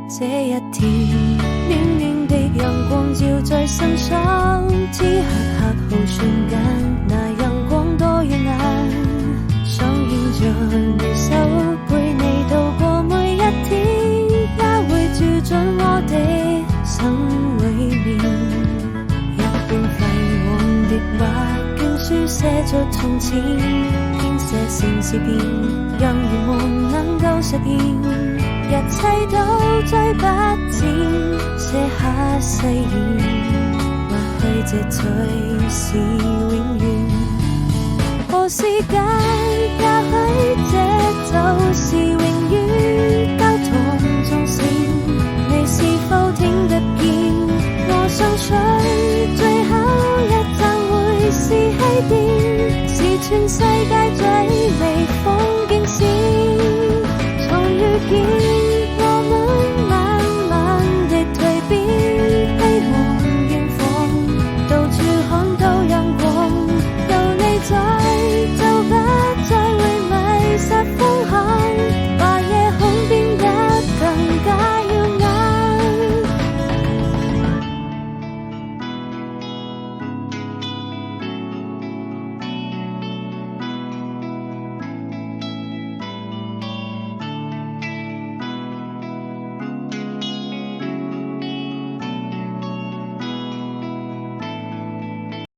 這一天，暖暖的陽光照在身上，此刻刻好瞬間，那陽光多耀眼，想牽着你手陪你度過每一天，也會照進我的心裏面。一本廢往的畫經書寫着從前，編寫成詩篇，讓願望能夠實現。一切都追不剪，寫下誓言，或許這才是永遠。和時間，也許這就是永遠。交通縱線，你是否聽得見？我相信最後一站會是起點，是全世界最